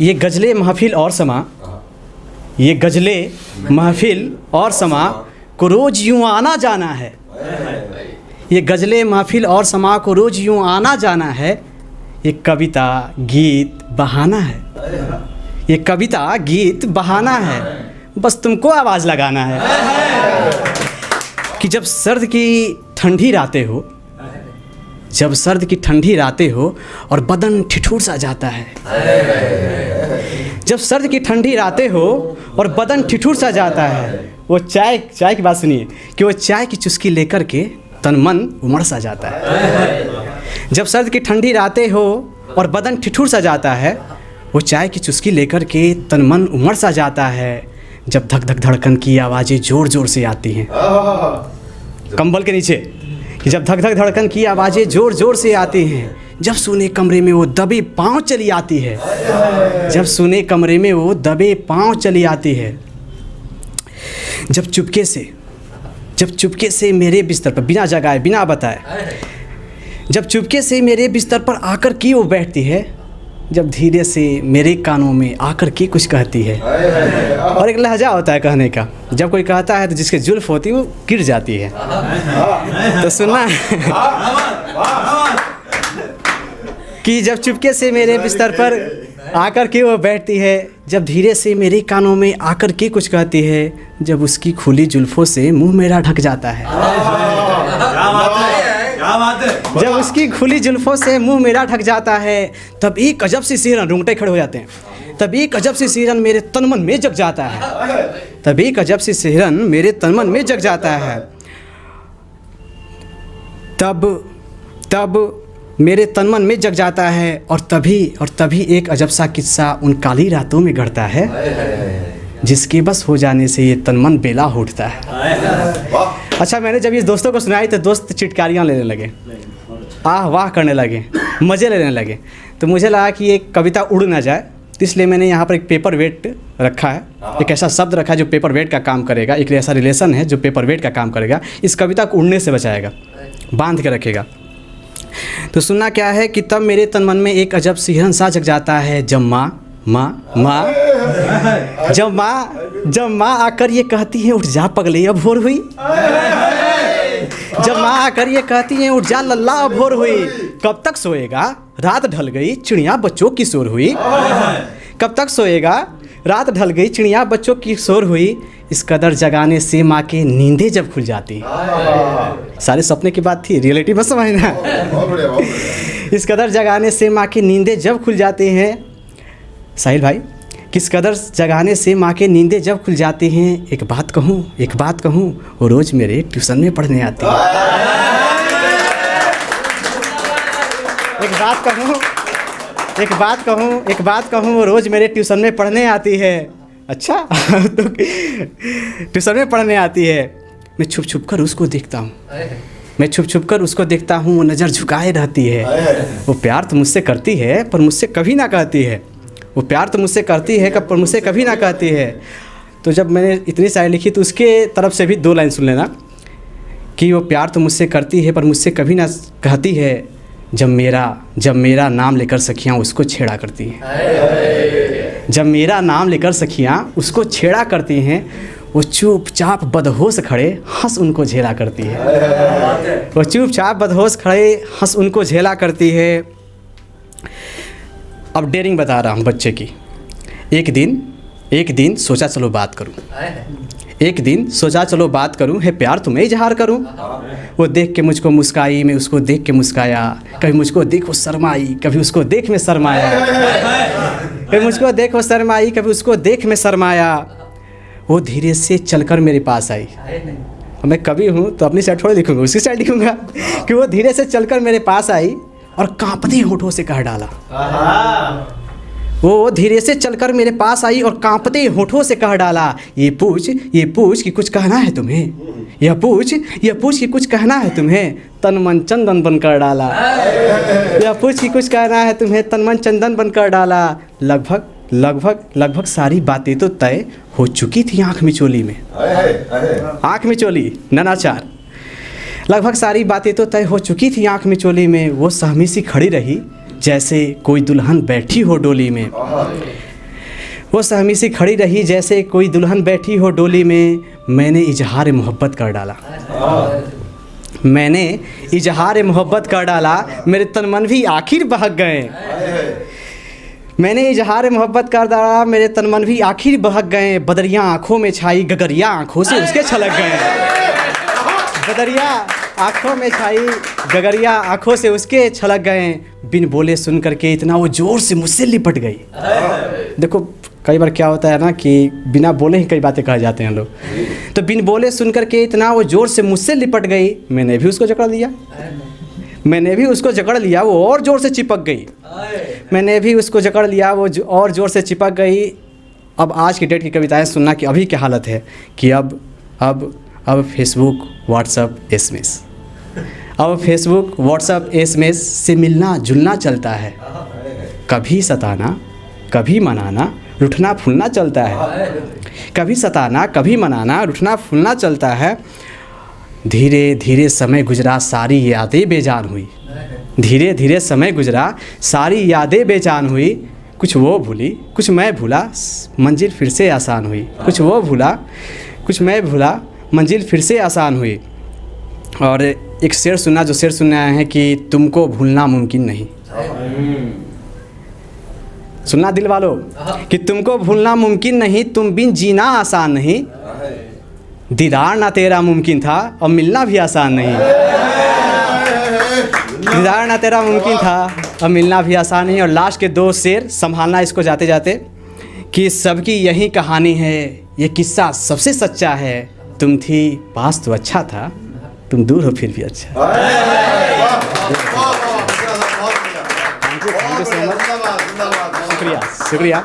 ये गज़ले महफ़िल और समा, ये गज़ले महफ़िल और समा को रोज़ यूँ आना जाना है। ये गज़ले महफ़िल और समा को रोज़ यूँ आना जाना है। ये कविता गीत बहाना है। ये कविता गीत बहाना है, बस तुमको आवाज़ लगाना है। कि जब सर्द की ठंडी रातें हो, जब सर्द की ठंडी रातें हो और बदन ठिठुर सा जाता है। जब सर्द की ठंडी रातें हो और बदन ठिठुर सा जाता है, वो चाय की बात सुनिए कि वो चाय की चुस्की लेकर के तन मन उमड़ सा जाता है। जब सर्द की ठंडी रातें हो और बदन ठिठुर सा जाता है, वो चाय की चुस्की लेकर के तन मन उमड़ सा जाता है। जब धक धक धड़कन की आवाज़ें ज़ोर ज़ोर से आती हैं कंबल के नीचे, कि जब धक धक धड़कन की आवाज़ें ज़ोर ज़ोर से आती हैं, जब सूने कमरे में वो दबे पाँव चली आती है। जब सूने कमरे में वो दबे पाँव चली आती है। जब चुपके से मेरे बिस्तर पर बिना जगाए बिना बताए, जब चुपके से मेरे बिस्तर पर आकर के वो बैठती है। जब धीरे से मेरे कानों में आकर के कुछ कहती है। और एक लहजा होता है कहने का, जब कोई कहता है तो जिसके जुल्फ़ होती है वो गिर जाती है। तो सुनना कि जब चुपके से मेरे बिस्तर पर आकर के वो बैठती है, जब धीरे से मेरे कानों में आकर के कुछ कहती है, जब उसकी खुली जुल्फ़ों से मुंह मेरा ढक जाता है। जब उसकी खुली जुल्फ़ों से मुंह मेरा ढक जाता है, तब एक अजब सी सिहरन, रूंगटे खड़े हो जाते हैं। तब एक अजब सी सिहरन मेरे तन मन में जग जाता है। तब एक अजब सी सिहरन मेरे तन मन में जग जाता है। तब मेरे तन मन में जग जाता है। और तभी एक अजब सा किस्सा उन काली रातों में घटता है, जिसके बस हो जाने से ये तन मन बेला हो उठता है। अच्छा, मैंने जब ये दोस्तों को सुनाई तो दोस्त चिटकारियाँ लेने लगे, आह वाह करने लगे, मज़े लेने लगे। तो मुझे लगा कि ये कविता उड़ ना जाए, तो इसलिए मैंने यहाँ पर एक पेपर वेट रखा है। एक ऐसा शब्द रखा है जो पेपर वेट का काम करेगा, एक ऐसा रिलेशन है जो पेपर वेट का काम करेगा, इस कविता को उड़ने से बचाएगा, बांध के रखेगा। तो सुनना क्या है कि तब मेरे तन मन में एक अजब सिहरन सा जग जाता है। जब माँ आकर ये कहती है, उठ जा पगले अब भोर हुई। जब माँ आकर ये कहती है, उठ जा लल्ला अब भोर हुई। कब तक सोएगा, रात ढल गई, चिड़िया बच्चों की शोर हुई। कब तक सोएगा, रात ढल गई, चिड़िया बच्चों की शोर हुई। इस कदर जगाने से माँ के नींदें जब खुल जाती। सारे सपने की बात थी, रियलिटी मत समझना। इस कदर जगाने से माँ की नींदें जब खुल जाती हैं। साहिल भाई, किस कदर जगाने से माँ के नींदें जब खुल जाती हैं। एक बात कहूँ, वो रोज़ मेरे ट्यूशन में पढ़ने आती है। एक बात कहूँ, वो रोज़ मेरे ट्यूशन में पढ़ने आती है। अच्छा तो ट्यूशन में पढ़ने आती है। मैं छुप कर उसको देखता हूँ, वो नज़र झुकाए रहती है। वो प्यार तो मुझसे करती है पर मुझसे कभी ना कहती है। वो प्यार तो मुझसे करती है पर मुझसे कभी ना कहती है। तो जब मैंने इतनी शायरी लिखी तो उसके तरफ से भी 2 लाइन सुन लेना कि वो प्यार तो मुझसे करती है पर मुझसे कभी ना कहती है। जब मेरा नाम लेकर सखियाँ उसको छेड़ा करती हैं। जब मेरा नाम लेकर सखियाँ उसको छेड़ा करती हैं, वो चुपचाप बदहोश खड़े हंस उनको झेला करती है। वो चुपचाप बदहोश खड़े हंस उनको झेला करती है। अब डेयरिंग बता रहा हूँ बच्चे की। एक दिन सोचा चलो बात करूँ, है प्यार तुम्हें इजहार करूँ। वो देख के मुझको मुस्काई, मैं उसको देख के मुस्काया। कभी मुझको देखो शर्माई, कभी उसको देख में शर्माया। कभी मुझको देखो शर्माई, कभी उसको देख में शर्माया। वो धीरे से चलकर मेरे पास आई। मैं कवि हूँ तो अपनी साइड थोड़ी लिखूँगा, उसकी साइड लिखूँगा कि वो धीरे से चलकर मेरे पास आई और कांपते होठों से कह डाला। वो धीरे से चलकर मेरे पास आई और कांपते होठों से कह डाला, ये पूछ कि कुछ कहना है तुम्हें। यह पूछ कि कुछ कहना है तुम्हें, तन मन चंदन बनकर डाला। यह पूछ कि कुछ कहना है तुम्हें, तन मन चंदन बनकर डाला। लगभग सारी बातें तो तय हो चुकी थी आँख मिचोली में। आँख मिचोली ननाचार। लगभग सारी बातें तो तय हो चुकी थी आँख मिचोली में। वो सहमी सी खड़ी रही जैसे कोई दुल्हन बैठी हो डोली में। वो सहमी सी खड़ी रही जैसे कोई दुल्हन बैठी हो डोली में, मैंने इजहार मोहब्बत कर डाला। मैंने इजहार मोहब्बत कर डाला, मेरे तन मन भी आखिर बहक गए। मैंने इजहार मोहब्बत कर डाला, मेरे तन मन भी आखिर बहक गए। बदरियाँ आँखों में छाई, गगरिया आँखों से उसके छलक गए। बदरिया आँखों में छाई, गगरिया आँखों से उसके छलक गए। बिन बोले सुन करके इतना वो ज़ोर से मुझसे लिपट गई। देखो कई बार क्या होता है ना कि बिना बोले ही कई बातें कह जाते हैं लोग। तो बिन बोले सुन करके इतना वो ज़ोर से मुझसे लिपट गई। मैंने भी उसको जकड़ लिया, मैंने भी उसको जकड़ लिया, वो और ज़ोर से चिपक गई। मैंने भी उसको जकड़ लिया, वो और ज़ोर से चिपक गई। अब आज की डेट की कविताएं सुनना कि अभी क्या हालत है कि अब फेसबुक व्हाट्सअप एसएमएस, अब फेसबुक व्हाट्सअप एसएमएस से मिलना जुलना चलता है। कभी सताना कभी मनाना रूठना फूलना चलता है। कभी सताना कभी मनाना रूठना फूलना चलता है। धीरे धीरे समय गुजरा सारी यादें बेजान हुई। धीरे धीरे समय गुजरा सारी यादें बेजान हुई। कुछ वो भूली कुछ मैं भूला, मंजिल फिर से आसान हुई। कुछ वो भूला कुछ मैं भूला, मंजिल फिर से आसान हुई। और एक शेर सुना, जो शेर सुनने आए हैं कि तुमको भूलना मुमकिन नहीं। सुनना दिल वालों कि तुमको भूलना मुमकिन नहीं, तुम बिन जीना आसान नहीं। दीदार ना तेरा मुमकिन था और मिलना भी आसान नहीं। दीदार ना तेरा मुमकिन था और मिलना भी आसान नहीं। और लास्ट के दो शेर संभालना इसको जाते जाते कि सबकी यही कहानी है, ये किस्सा सबसे सच्चा है। तुम थी पास तो अच्छा था, तुम दूर हो फिर भी अच्छा। थैंक यू सो मच, शुक्रिया शुक्रिया।